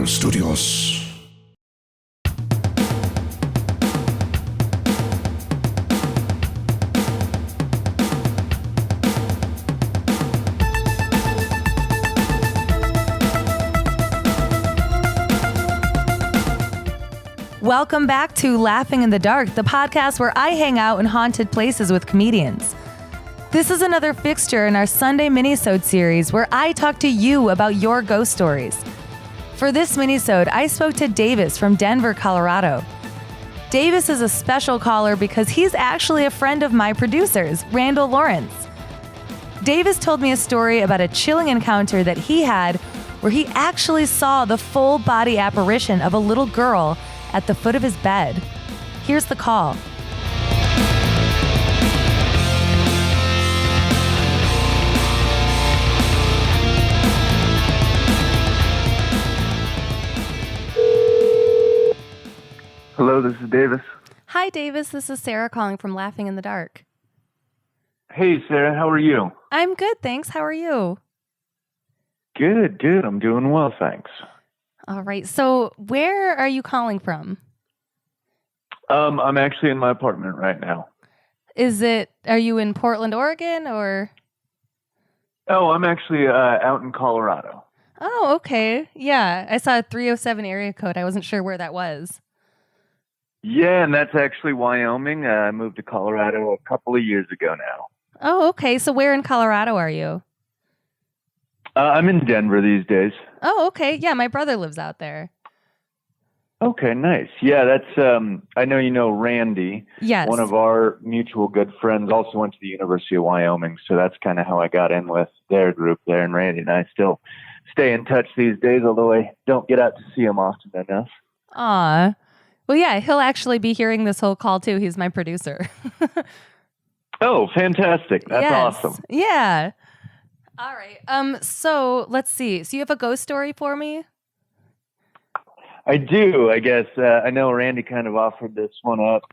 Studios. Welcome back to Laughing in the Dark, the podcast where I hang out in haunted places with comedians. This is another fixture in our Sunday Minisode series where I talk to you about your ghost stories. For this Minisode, I spoke to Davis from Denver, Colorado. Davis is a special caller because he's actually a friend of my producers, Randall Lawrence. Davis told me a story about a chilling encounter that he had where he actually saw the full body apparition of a little girl at the foot of his bed. Here's the call. Hello, this is Davis. Hi, Davis. This is Sarah calling from Laughing in the Dark. Hey, Sarah, how are you? I'm good, thanks. How are you? Good. I'm doing well, thanks. All right. So where are you calling from? I'm actually in my apartment right now. Are you in Portland, Oregon, or? Oh, I'm actually out in Colorado. Oh, okay. Yeah, I saw a 307 area code. I wasn't sure where that was. Yeah, and that's actually Wyoming. I moved to Colorado a couple of years ago now. Oh, okay. So where in Colorado are you? I'm in Denver these days. Oh, okay. Yeah, my brother lives out there. Okay, nice. Yeah, that's, I know you know Randy. Yes. One of our mutual good friends also went to the University of Wyoming, so that's kind of how I got in with their group there, and Randy and I still stay in touch these days, although I don't get out to see him often enough. Aw. Well, yeah, he'll actually be hearing this whole call, too. He's my producer. Oh, fantastic. That's awesome. Yeah. All right. So let's see. So you have a ghost story for me? I do, I guess. I know Randy kind of offered this one up.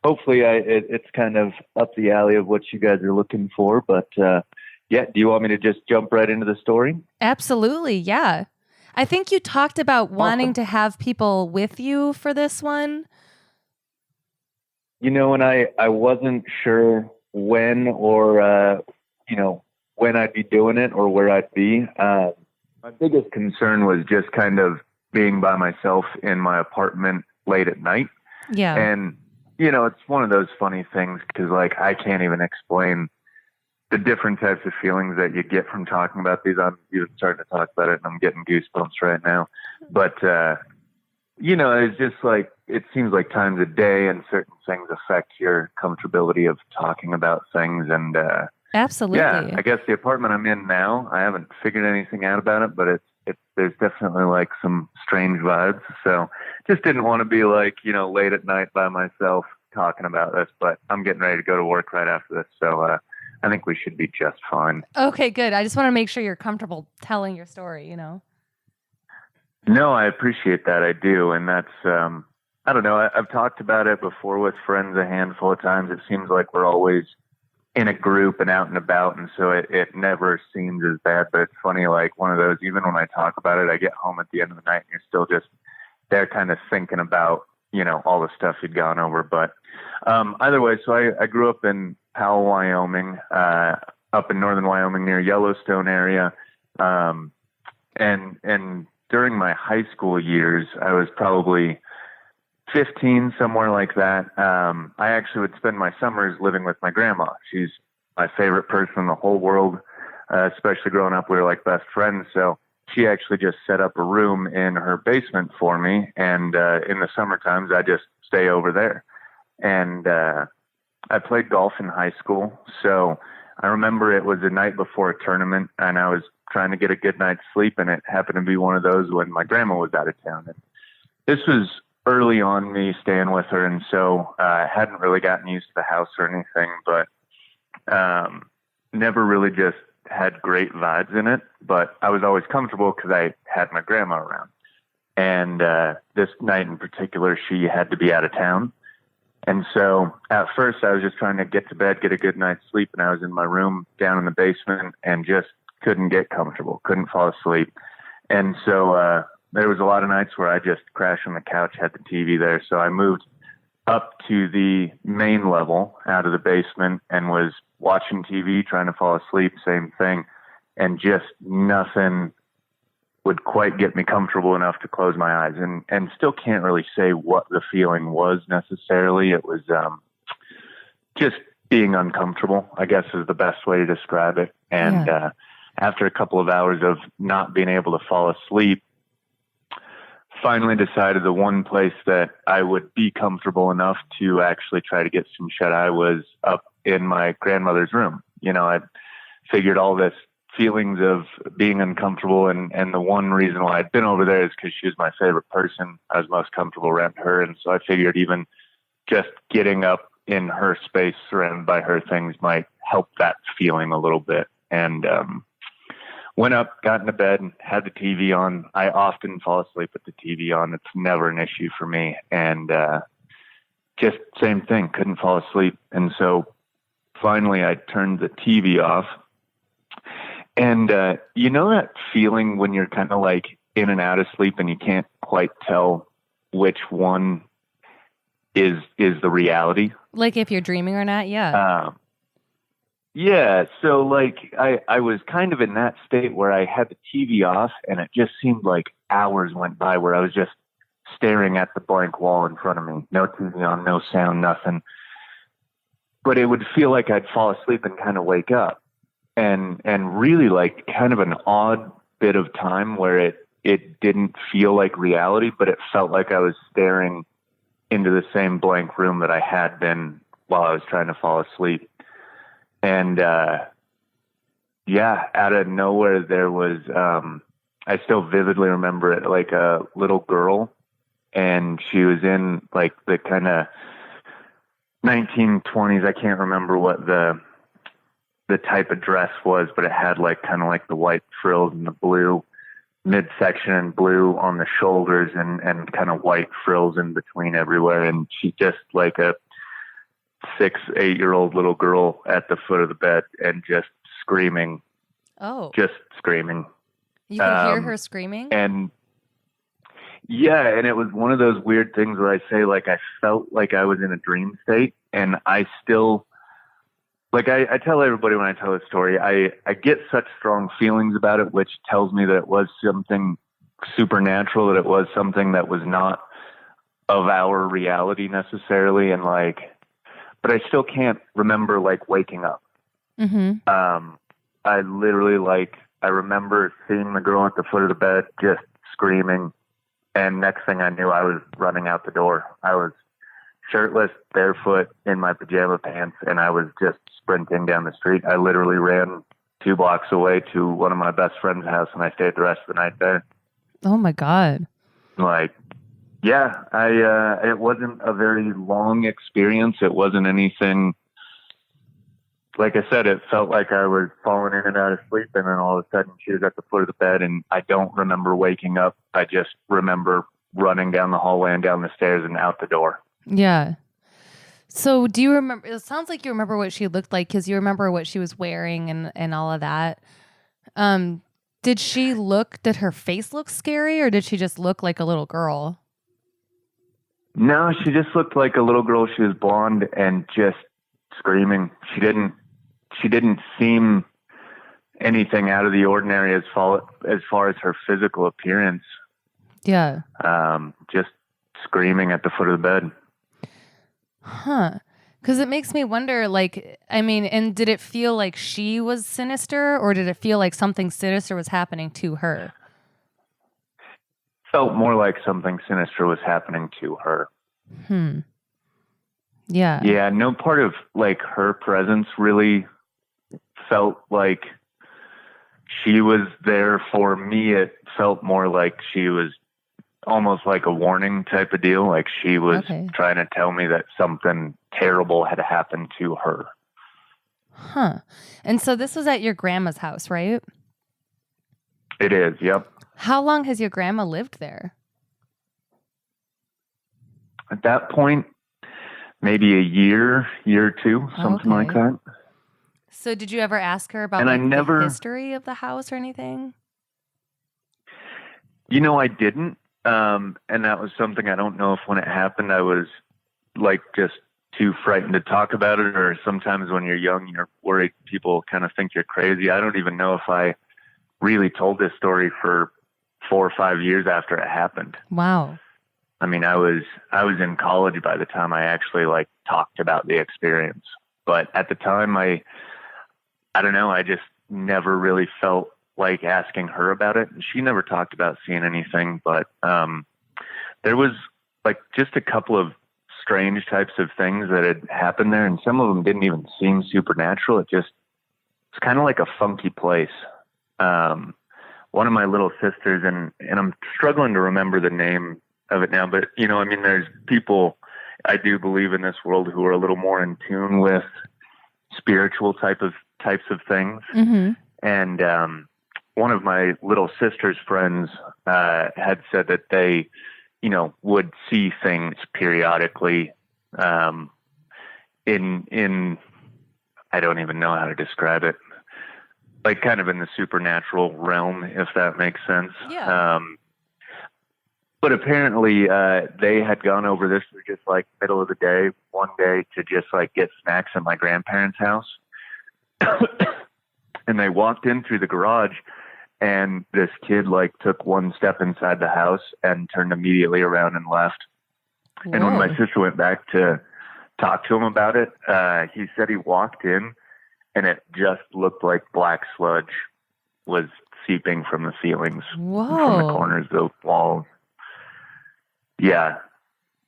Hopefully it's kind of up the alley of what you guys are looking for. But yeah, do you want me to just jump right into the story? Absolutely, yeah. I think you talked about wanting to have people with you for this one. You know, and I wasn't sure when or, when I'd be doing it or where I'd be. My biggest concern was just kind of being by myself in my apartment late at night. Yeah. And, it's one of those funny things because, like, I can't even explain the different types of feelings that you get from talking about these. I'm even starting to talk about it and I'm getting goosebumps right now. But, it's just like, it seems like times a day and certain things affect your comfortability of talking about things. And, absolutely. Yeah, I guess the apartment I'm in now, I haven't figured anything out about it, but there's definitely like some strange vibes. So just didn't want to be like, late at night by myself talking about this, but I'm getting ready to go to work right after this. So, I think we should be just fine. Okay, good. I just want to make sure you're comfortable telling your story, No, I appreciate that. I do. And that's, I don't know. I've talked about it before with friends a handful of times. It seems like we're always in a group and out and about. And so it never seems as bad, but it's funny, like one of those, even when I talk about it, I get home at the end of the night and you're still just there kind of thinking about, all the stuff you'd gone over. But either way, so I grew up in Powell, Wyoming, up in northern Wyoming near Yellowstone area. And during my high school years, I was probably 15, somewhere like that. I actually would spend my summers living with my grandma. She's my favorite person in the whole world, especially growing up. We were like best friends. So she actually just set up a room in her basement for me. And in the summer times, I just stay over there. And I played golf in high school. So I remember it was the night before a tournament and I was trying to get a good night's sleep. And it happened to be one of those when my grandma was out of town. And this was early on me staying with her. And so I hadn't really gotten used to the house or anything, but never really just had great vibes in it. But I was always comfortable because I had my grandma around. And this night in particular, she had to be out of town. And so at first I was just trying to get to bed, get a good night's sleep. And I was in my room down in the basement and just couldn't get comfortable, couldn't fall asleep. And so there was a lot of nights where I just crashed on the couch, had the TV there. So I moved up to the main level out of the basement and was watching TV, trying to fall asleep, same thing. And just nothing would quite get me comfortable enough to close my eyes, and still can't really say what the feeling was necessarily. It was just being uncomfortable, I guess is the best way to describe it. And after a couple of hours of not being able to fall asleep, finally decided the one place that I would be comfortable enough to actually try to get some shut eye was up in my grandmother's room. You know, I figured all this feelings of being uncomfortable, and the one reason why I'd been over there is because she was my favorite person. I was most comfortable around her, and so I figured even just getting up in her space surrounded by her things might help that feeling a little bit. And went up, got into bed, and had the TV on. I often fall asleep with the TV on. It's never an issue for me. And just same thing, couldn't fall asleep. And so finally I turned the TV off. And you know that feeling when you're kind of like in and out of sleep and you can't quite tell which one is the reality? Like if you're dreaming or not? Yeah. Yeah. So like I was kind of in that state where I had the TV off and it just seemed like hours went by where I was just staring at the blank wall in front of me. No TV on, no sound, nothing. But it would feel like I'd fall asleep and kind of wake up. And really like kind of an odd bit of time where it didn't feel like reality, but it felt like I was staring into the same blank room that I had been while I was trying to fall asleep. And, out of nowhere, there was, I still vividly remember it, like a little girl, and she was in like the kind of 1920s. I can't remember what the type of dress was, but it had like kind of like the white frills and the blue midsection and blue on the shoulders and kind of white frills in between everywhere. And she just like a 6-8-year-old little girl at the foot of the bed and just screaming. Oh, just screaming. You can hear her screaming? And yeah, and it was one of those weird things where I say like I felt like I was in a dream state, and I still like I tell everybody when I tell this story, I get such strong feelings about it, which tells me that it was something supernatural, that it was something that was not of our reality necessarily. And like, but I still can't remember like waking up. Mm-hmm. I literally like, I remember seeing the girl at the foot of the bed, just screaming. And next thing I knew, I was running out the door. I was shirtless, barefoot, in my pajama pants, and I was just sprinting down the street. I literally ran 2 blocks away to one of my best friend's house, and I stayed the rest of the night there. Oh my God. Like, yeah, it wasn't a very long experience. It wasn't anything, like I said, it felt like I was falling in and out of sleep, and then all of a sudden she was at the foot of the bed, and I don't remember waking up. I just remember running down the hallway and down the stairs and out the door. Yeah. So do you remember, it sounds like you remember what she looked like because you remember what she was wearing and all of that. Did her face look scary, or did she just look like a little girl? No, she just looked like a little girl. She was blonde and just screaming. She didn't seem anything out of the ordinary as far as her physical appearance. Yeah. Just screaming at the foot of the bed. Huh. Because it makes me wonder, like, I mean, and did it feel like she was sinister, or did it feel like something sinister was happening to her? Felt more like something sinister was happening to her. Yeah. Yeah, no part of like her presence really felt like she was there for me. It felt more like she was almost like a warning type of deal. Like she was trying to tell me that something terrible had happened to her. Huh. And so this was at your grandma's house, right? It is. Yep. How long has your grandma lived there? At that point, maybe a year or two, something like that. So did you ever ask her about the history of the house or anything? I didn't. And that was something, I don't know if when it happened, I was like just too frightened to talk about it, or sometimes when you're young, you're worried people kind of think you're crazy. I don't even know if I really told this story for 4 or 5 years after it happened. Wow. I mean, I was in college by the time I actually like talked about the experience. But at the time, I don't know, I just never really felt like asking her about it. And she never talked about seeing anything, but there was like just a couple of strange types of things that had happened there, and some of them didn't even seem supernatural. It's kind of like a funky place. One of my little sisters, and I'm struggling to remember the name of it now, but I mean, there's people I do believe in this world who are a little more in tune with spiritual types of things. Mm-hmm. And one of my little sister's friends had said that they, would see things periodically in I don't even know how to describe it, like kind of in the supernatural realm, if that makes sense. Yeah. But apparently they had gone over this for just like middle of the day, one day, to just like get snacks at my grandparents' house. And they walked in through the garage, and this kid like took one step inside the house and turned immediately around and left. Whoa. And when my sister went back to talk to him about it, he said he walked in and it just looked like black sludge was seeping from the ceilings, Whoa. from the corners of the walls. Yeah.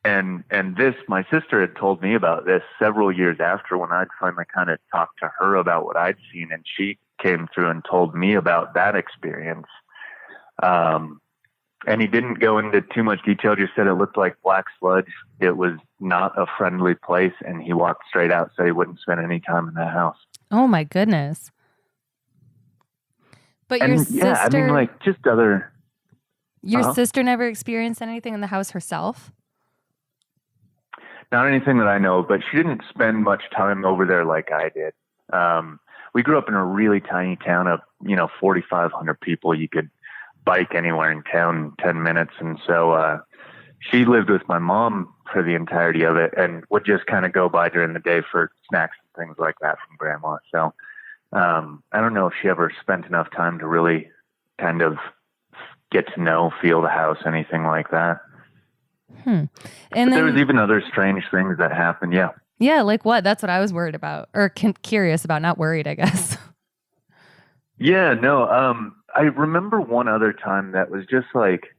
And this, my sister had told me about this several years after, when I'd finally kind of talked to her about what I'd seen, and she came through and told me about that experience. And he didn't go into too much detail, just said it looked like black sludge. It was not a friendly place, and he walked straight out, said he wouldn't spend any time in that house. Oh my goodness. But your sister... Yeah, I mean, like, just other... Your sister never experienced anything in the house herself? Not anything that I know, but she didn't spend much time over there like I did. We grew up in a really tiny town of, 4,500 people. You could bike anywhere in town in 10 minutes. And so she lived with my mom for the entirety of it and would just kind of go by during the day for snacks and things like that from grandma. So I don't know if she ever spent enough time to really kind of get to know, feel the house, anything like that. And then, there was even other strange things that happened. Yeah. Yeah. Like what? That's what I was worried about, or curious about, not worried, I guess. Yeah, no. I remember one other time that was just like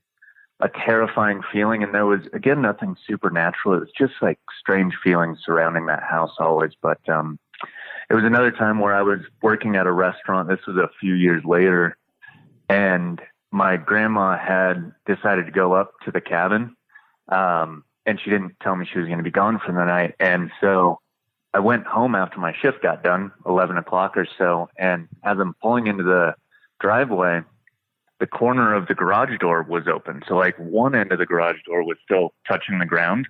a terrifying feeling. And there was, again, nothing supernatural. It was just like strange feelings surrounding that house always. But it was another time where I was working at a restaurant. This was a few years later. And my grandma had decided to go up to the cabin. And she didn't tell me she was going to be gone for the night. And so I went home after my shift got done, 11 o'clock or so. And as I'm pulling into the driveway, the corner of the garage door was open. So like one end of the garage door was still touching the ground,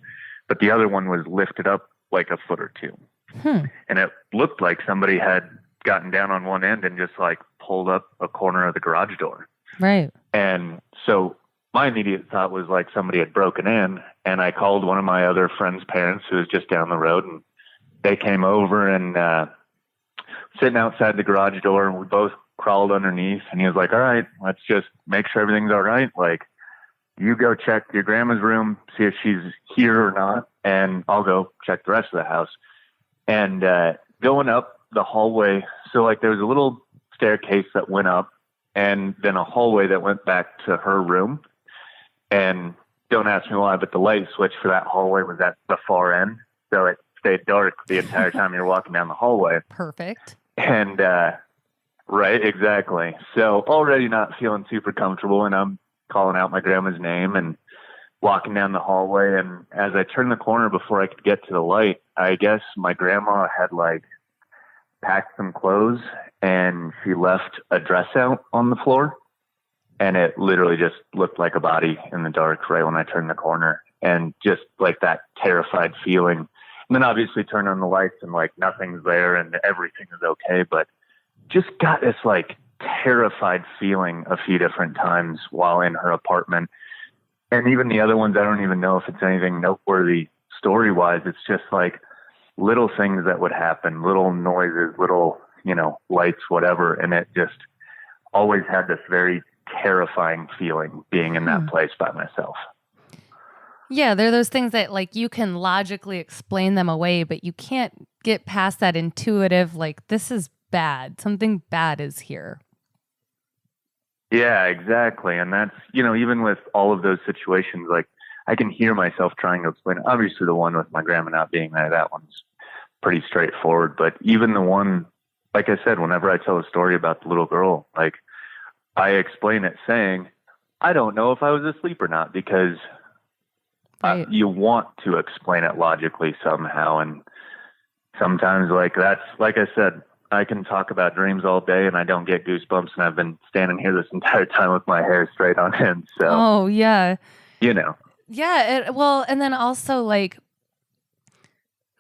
but the other one was lifted up like a foot or two. And it looked like somebody had gotten down on one end and just like pulled up a corner of the garage door. Right. And so my immediate thought was like somebody had broken in, and I called one of my other friend's parents who was just down the road, and they came over and sitting outside the garage door, and we both crawled underneath, and he was like, all right, let's just make sure everything's all right. Like, you go check your grandma's room, see if she's here or not, and I'll go check the rest of the house. And going up the hallway, so like there was a little staircase that went up, and then a hallway that went back to her room. And don't ask me why, but the light switch for that hallway was at the far end. So it stayed dark the entire time you're walking down the hallway. Perfect. And, right, exactly. So already not feeling super comfortable, and I'm calling out my grandma's name and walking down the hallway. And as I turned the corner before I could get to the light, I guess my grandma had like packed some clothes and she left a dress out on the floor. And it literally just looked like a body in the dark right when I turned the corner, and just like that terrified feeling. And then obviously turn on the lights and like nothing's there and everything is okay. But just got this like terrified feeling a few different times while in her apartment. And even the other ones, I don't even know if it's anything noteworthy story-wise. It's just like little things that would happen, little noises, little, lights, whatever. And it just always had this very terrifying feeling being in that place by myself. Yeah, they're those things that like you can logically explain them away, but you can't get past that intuitive, like, this is bad. Something bad is here. Yeah, exactly. And that's, even with all of those situations, like I can hear myself trying to explain. Obviously, the one with my grandma not being there, that one's pretty straightforward. But even the one, like I said, whenever I tell a story about the little girl, like I explain it saying, I don't know if I was asleep or not, because you want to explain it logically somehow. And sometimes like I said, I can talk about dreams all day and I don't get goosebumps, and I've been standing here this entire time with my hair straight on end. So, oh yeah. Yeah. And then also like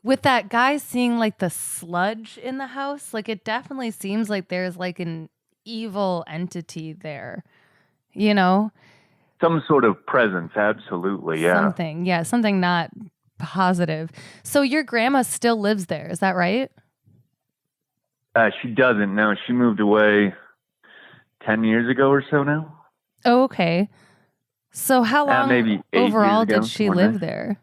with that guy seeing like the sludge in the house, like it definitely seems like there's like an evil entity there, Some sort of presence. Absolutely. Yeah. Something not positive. So your grandma still lives there. Is that right? She doesn't. No, she moved away 10 years ago or so now. Oh, okay. So how long maybe 8 overall years ago, did she live there?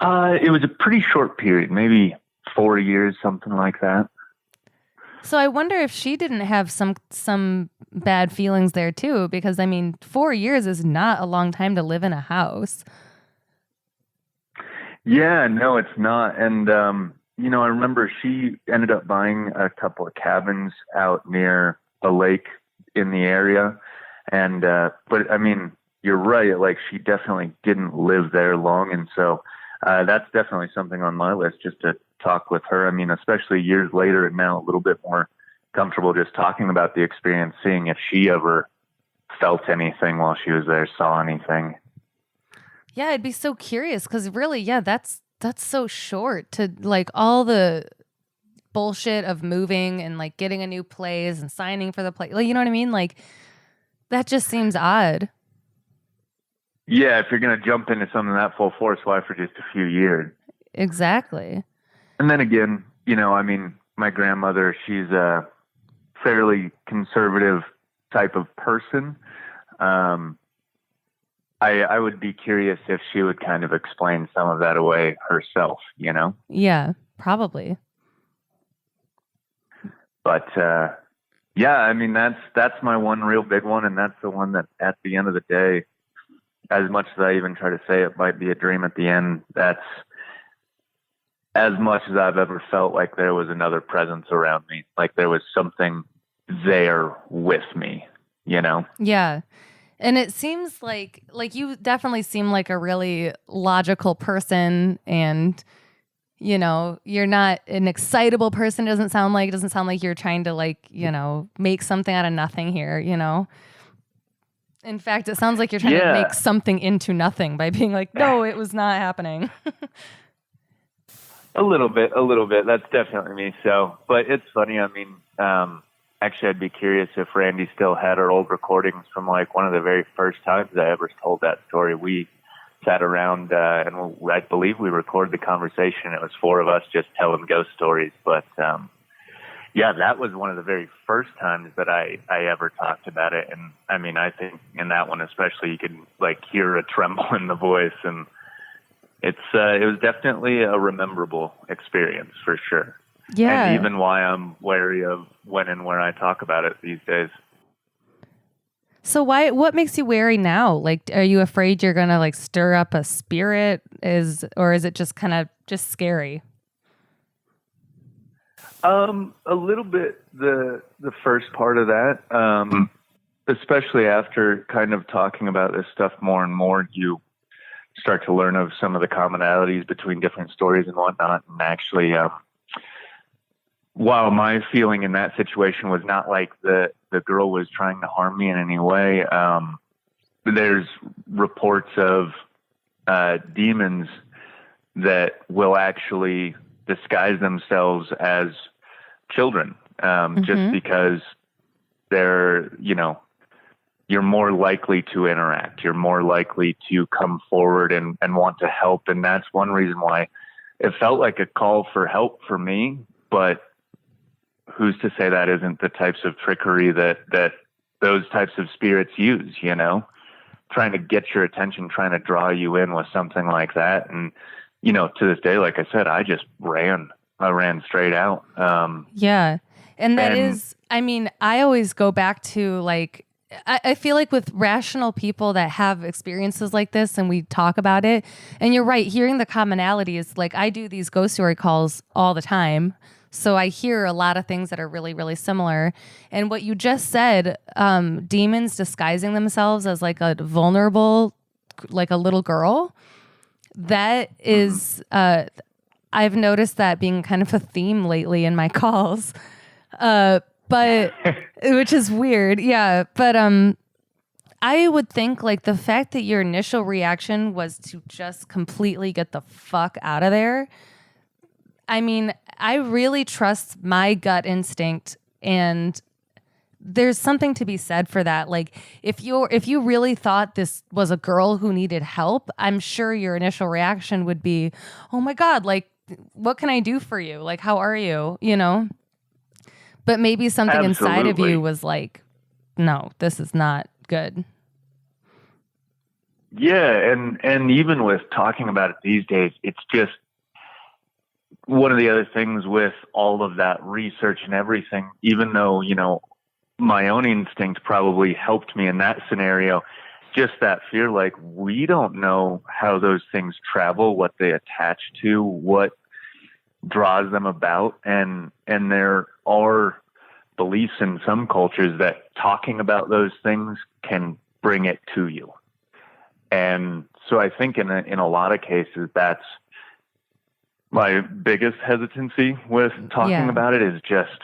It was a pretty short period, maybe 4 years, something like that. So I wonder if she didn't have some bad feelings there too, because 4 years is not a long time to live in a house. Yeah, no, it's not. And, I remember she ended up buying a couple of cabins out near a lake in the area. And, but you're right. Like she definitely didn't live there long. And so, that's definitely something on my list, just to talk with her. Especially years later, and now a little bit more comfortable just talking about the experience, seeing if she ever felt anything while she was there, saw anything. Yeah, I'd be so curious, because really, yeah, that's so short to like all the bullshit of moving and like getting a new place and signing for the place. Like, you know what I mean? Like that just seems odd. Yeah, if you're going to jump into something that full force, why for just a few years? Exactly. And then again, my grandmother, she's a fairly conservative type of person. I would be curious if she would kind of explain some of that away herself, Yeah, probably. But, that's my one real big one. And that's the one that at the end of the day, as much as I even try to say it might be a dream at the end, that's as much as I've ever felt like there was another presence around me, like there was something there with me, Yeah. And it seems like you definitely seem like a really logical person, and you're not an excitable person. It doesn't sound like you're trying to make something out of nothing here, In fact, it sounds like you're trying to make something into nothing by being like, no, it was not happening. A little bit. That's definitely me. So, but it's funny. Actually, I'd be curious if Randy still had our old recordings from like one of the very first times I ever told that story. We sat around and I believe we recorded the conversation. It was 4 of us just telling ghost stories. But that was one of the very first times that I ever talked about it. And I think in that one especially, you could like hear a tremble in the voice, and it was definitely a rememberable experience for sure. Yeah. And even why I'm wary of when and where I talk about it these days. So what makes you wary now? Like, are you afraid you're going to like stir up a spirit? Or is it just kind of just scary? A little bit the first part of that, especially after kind of talking about this stuff more and more, you start to learn of some of the commonalities between different stories and whatnot. And actually, while my feeling in that situation was not like the girl was trying to harm me in any way, there's reports of demons that will actually disguise themselves as children. just because they're, you're more likely to interact. You're more likely to come forward and want to help. And that's one reason why it felt like a call for help for me. But who's to say that isn't the types of trickery that those types of spirits use, trying to get your attention, trying to draw you in with something like that. And, to this day, like I said, I just ran. I ran straight out. Yeah. And that is, I always go back to like, I feel like with rational people that have experiences like this and we talk about it, and you're right, hearing the commonality is like, I do these ghost story calls all the time. So I hear a lot of things that are really, really similar. And what you just said, demons disguising themselves as like a vulnerable, like a little girl, that is, I've noticed that being kind of a theme lately in my calls. But which is weird. Yeah. But I would think like the fact that your initial reaction was to just completely get the fuck out of there. I really trust my gut instinct, and there's something to be said for that. Like if you really thought this was a girl who needed help, I'm sure your initial reaction would be, "Oh my God, like what can I do for you? Like how are you?" But maybe something inside of you was like, no, this is not good. Yeah. And even with talking about it these days, it's just one of the other things with all of that research and everything, even though, my own instinct probably helped me in that scenario, just that fear, like we don't know how those things travel, what they attach to, what draws them about. And there are beliefs in some cultures that talking about those things can bring it to you. And so I think in a lot of cases, that's my biggest hesitancy with talking about it, is just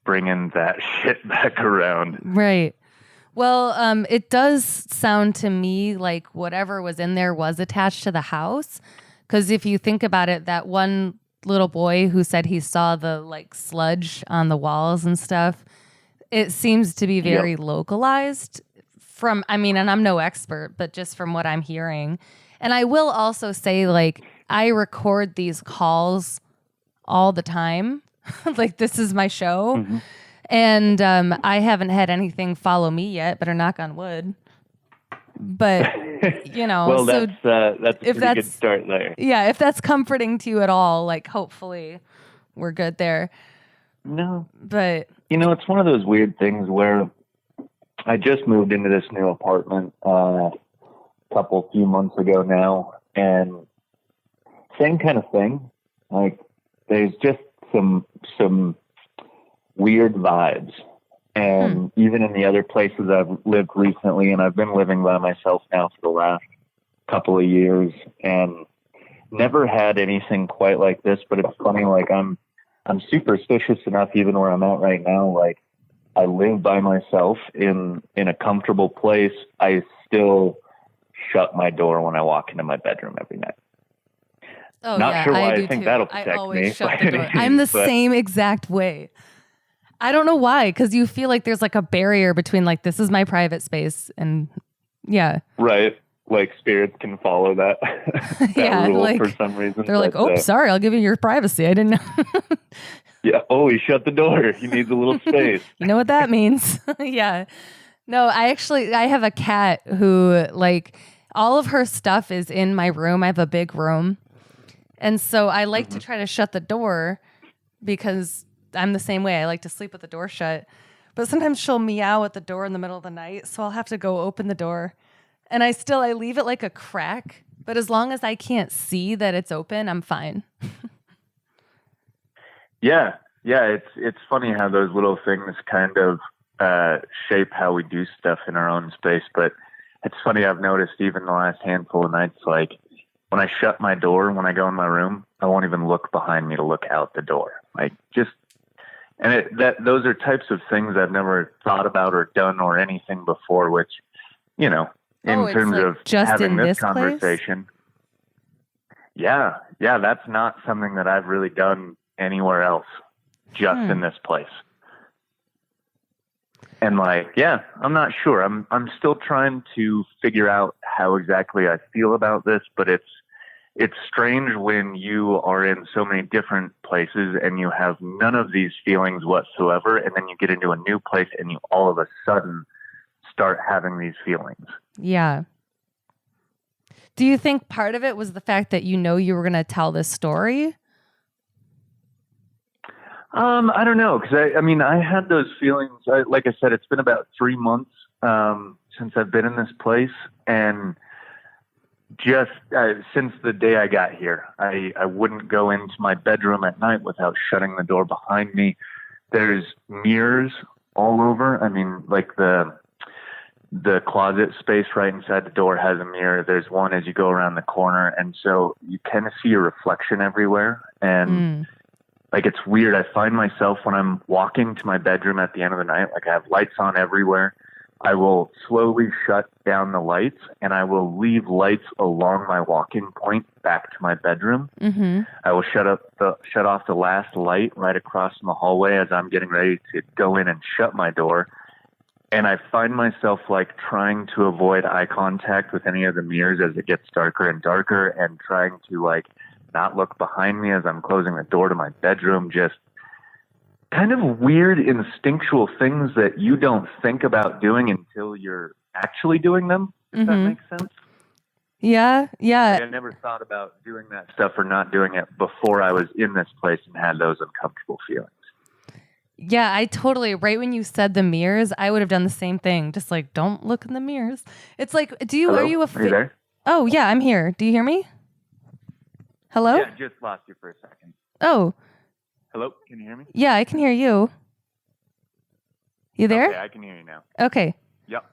bringing that shit back around. Right. Well, it does sound to me like whatever was in there was attached to the house. Because if you think about it, that one little boy who said he saw the like sludge on the walls and stuff, it seems to be very localized from, and I'm no expert, but just from what I'm hearing. And I will also say, like, I record these calls all the time. Like this is my show. Mm-hmm. And I haven't had anything follow me yet, better knock on wood. But, well, so that's a pretty good start there. Yeah, if that's comforting to you at all, like hopefully we're good there. No. But, it's one of those weird things where I just moved into this new apartment few months ago now, and same kind of thing. Like there's just some weird vibes. And even in the other places I've lived recently, and I've been living by myself now for the last couple of years, and never had anything quite like this. But it's funny, like I'm superstitious enough, even where I'm at right now. Like I live by myself in a comfortable place. I still shut my door when I walk into my bedroom every night. Oh, Not yeah, sure why I think too. that'll protect I always me. Shut the door. I'm the same exact way. I don't know why, because you feel like there's like a barrier between like, this is my private space, and yeah. Right. Like spirits can follow that, rule like, for some reason. They're like, oh, sorry, I'll give you your privacy. I didn't know. Yeah. Oh, he shut the door. He needs a little space. You know what that means? Yeah. No, I have a cat who like all of her stuff is in my room. I have a big room. And so I like to try to shut the door because I'm the same way. I like to sleep with the door shut. But sometimes she'll meow at the door in the middle of the night, so I'll have to go open the door. And I leave it like a crack, but as long as I can't see that it's open, I'm fine. Yeah. It's funny how those little things kind of shape how we do stuff in our own space. But it's funny, I've noticed even the last handful of nights, like when I shut my door, when I go in my room, I won't even look behind me to look out the door. Like those are types of things I've never thought about or done or anything before, which, in terms like of just having in this place? conversation. Yeah. That's not something that I've really done anywhere else. just in this place. And like, yeah, I'm not sure. I'm still trying to figure out how exactly I feel about this, but it's strange when you are in so many different places and you have none of these feelings whatsoever, and then you get into a new place and you all of a sudden start having these feelings. Yeah. Do you think part of it was the fact that you were going to tell this story? I don't know, because I had those feelings. Like I said, it's been about 3 months since I've been in this place, and just since the day I got here, I wouldn't go into my bedroom at night without shutting the door behind me. There's mirrors all over. I mean, like the closet space right inside the door has a mirror. There's one as you go around the corner, and so you kind of see a reflection everywhere. And like, it's weird. I find myself when I'm walking to my bedroom at the end of the night, like I have lights on everywhere. I will slowly shut down the lights, and I will leave lights along my walking point back to my bedroom. Mm-hmm. I will shut off the last light right across from the hallway as I'm getting ready to go in and shut my door. And I find myself like trying to avoid eye contact with any of the mirrors as it gets darker and darker, and trying to like not look behind me as I'm closing the door to my bedroom. Just kind of weird instinctual things that you don't think about doing until you're actually doing them, if that makes sense. Yeah, yeah. Like, I never thought about doing that stuff or not doing it before I was in this place and had those uncomfortable feelings. Yeah, I totally, right when you said the mirrors, I would have done the same thing. Just like, don't look in the mirrors. It's like, Hello? Are you there? Oh, yeah, I'm here. Do you hear me? Hello? Yeah, just lost you for a second. Oh. Hello, can you hear me? Yeah, I can hear you. You there? Okay, I can hear you now. Okay. Yep.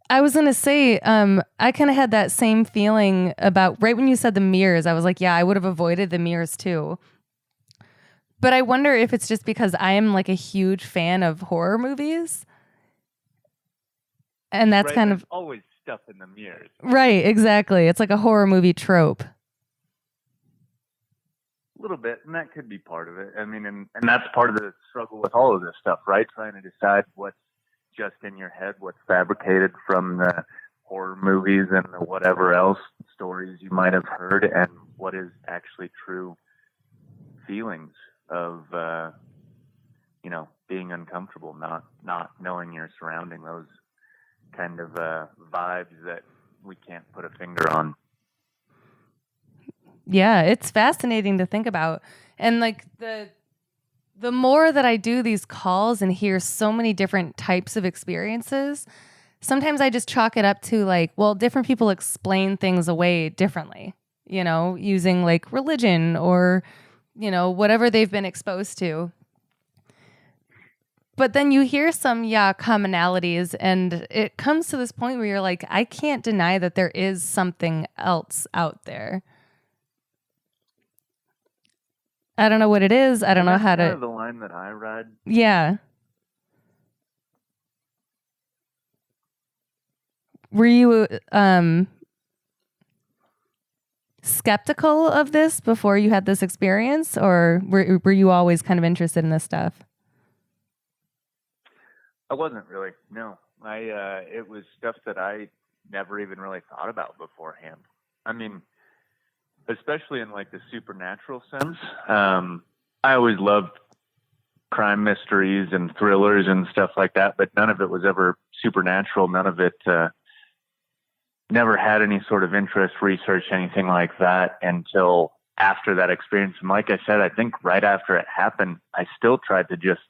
I was going to say, I kind of had that same feeling about, right when you said the mirrors, I was like, yeah, I would have avoided the mirrors too. But I wonder if it's just because I am like a huge fan of horror movies. And that's kind of always stuff in the mirrors. Right, exactly. It's like a horror movie trope. A little bit, and that could be part of it. I mean, and that's part of the struggle with all of this stuff, right? Trying to decide what's just in your head, what's fabricated from the horror movies and the whatever else stories you might have heard, and what is actually true feelings of, being uncomfortable, not knowing you're surrounding those kind of vibes that we can't put a finger on. Yeah, it's fascinating to think about. And like the more that I do these calls and hear so many different types of experiences, sometimes I just chalk it up to like, well, different people explain things away differently, using like religion or, whatever they've been exposed to. But then you hear some, commonalities, and it comes to this point where you're like, I can't deny that there is something else out there. I don't know what it is. I don't know how to. Kind of the line that I read. Yeah. Were you skeptical of this before you had this experience, or were you always kind of interested in this stuff? I wasn't really. No, it was stuff that I never even really thought about beforehand. I mean, especially in like the supernatural sense. I always loved crime mysteries and thrillers and stuff like that, but none of it was ever supernatural. None of it, never had any sort of interest, research, anything like that until after that experience. And like I said, I think right after it happened, I still tried to just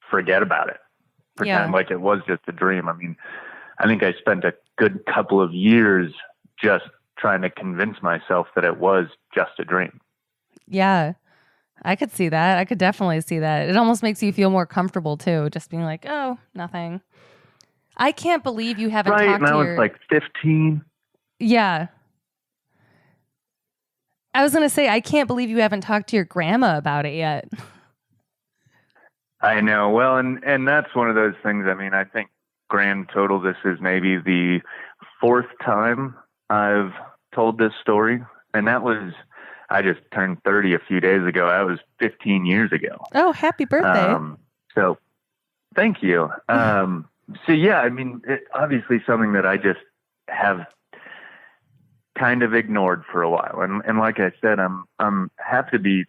forget about it, pretend like it was just a dream. I mean, I think I spent a good couple of years just trying to convince myself that it was just a dream. Yeah, I could see that. I could definitely see that. It almost makes you feel more comfortable too, just being like, oh, nothing. I can't believe you haven't talked to your... Right, and I was like 15. Yeah. I was going to say, I can't believe you haven't talked to your grandma about it yet. I know. Well, and that's one of those things. I mean, I think grand total, this is maybe the 4th time I've told this story. And that was, I just turned 30 a few days ago. That was 15 years ago. Oh, happy birthday. So thank you. So yeah, I mean, obviously something that I just have kind of ignored for a while. And like I said, I'm happy to be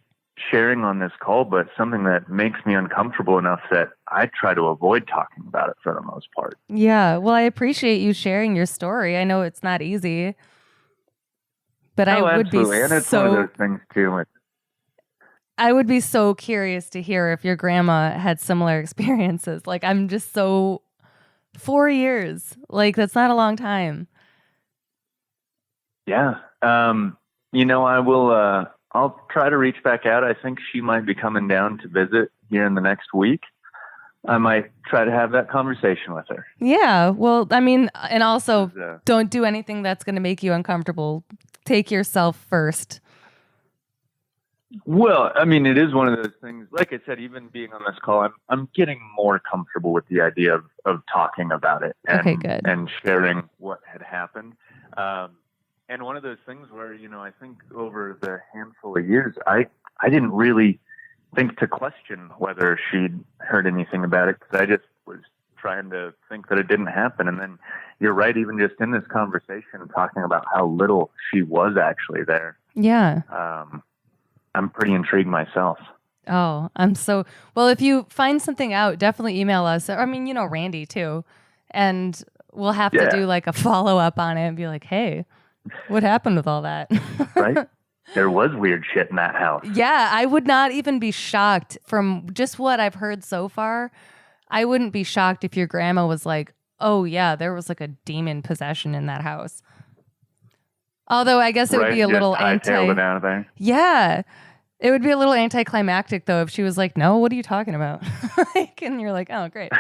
sharing on this call, but something that makes me uncomfortable enough that I try to avoid talking about it for the most part. Yeah. Well, I appreciate you sharing your story. I know it's not easy, but I would absolutely. be and it's one of those things too. I would be so curious to hear if your grandma had similar experiences. Like, I'm just 4 years, like that's not a long time. Yeah. I will, I'll try to reach back out. I think she might be coming down to visit here in the next week. I might try to have that conversation with her. Yeah. Well, I mean, and also don't do anything that's going to make you uncomfortable. Take yourself first. Well, I mean, it is one of those things, like I said, even being on this call, I'm getting more comfortable with the idea of talking about it and sharing what had happened. And one of those things where, I think over the handful of years, I didn't really think to question whether she'd heard anything about it, because I just was trying to think that it didn't happen. And then you're right, even just in this conversation, talking about how little she was actually there. Yeah. I'm pretty intrigued myself. Oh, well, if you find something out, definitely email us. I mean, Randy too. And we'll have to do like a follow-up on it and be like, hey, what happened with all that? Right? There was weird shit in that house. Yeah, I would not even be shocked from just what I've heard so far. I wouldn't be shocked if your grandma was like, oh yeah, there was like a demon possession in that house. Although I guess it would be a little hightailed it out of there. Yeah. It would be a little anticlimactic though if she was like, no, what are you talking about? And you're like, oh, great.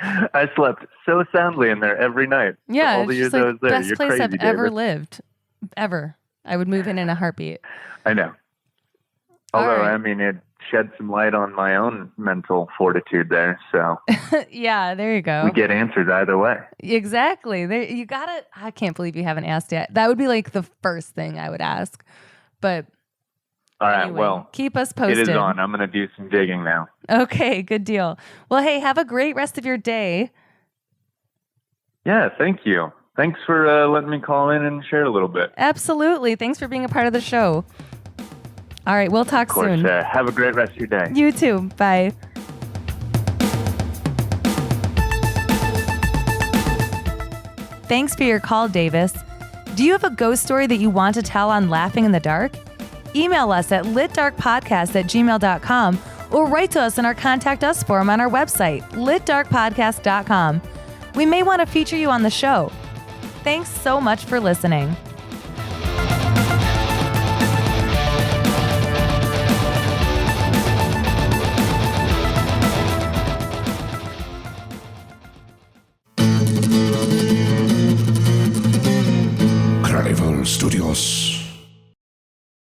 I slept so soundly in there every night. Yeah, all the years I was there. Best You're place crazy, I've ever lived. Ever. I would move in a heartbeat. I know. Although, I mean, it shed some light on my own mental fortitude there. So yeah, there you go. We get answers either way. Exactly. I can't believe you haven't asked yet. That would be like the first thing I would ask. But all right, anyway, well, keep us posted. It is on. I'm going to do some digging now. Okay, good deal. Well, hey, have a great rest of your day. Yeah, thank you. Thanks for letting me call in and share a little bit. Absolutely. Thanks for being a part of the show. All right, we'll talk soon. Have a great rest of your day. You too. Bye. Thanks for your call, Davis. Do you have a ghost story that you want to tell on Laughing in the Dark? Email us at litdarkpodcast@gmail.com or write to us in our Contact Us form on our website, litdarkpodcast.com. We may want to feature you on the show. Thanks so much for listening. Studios.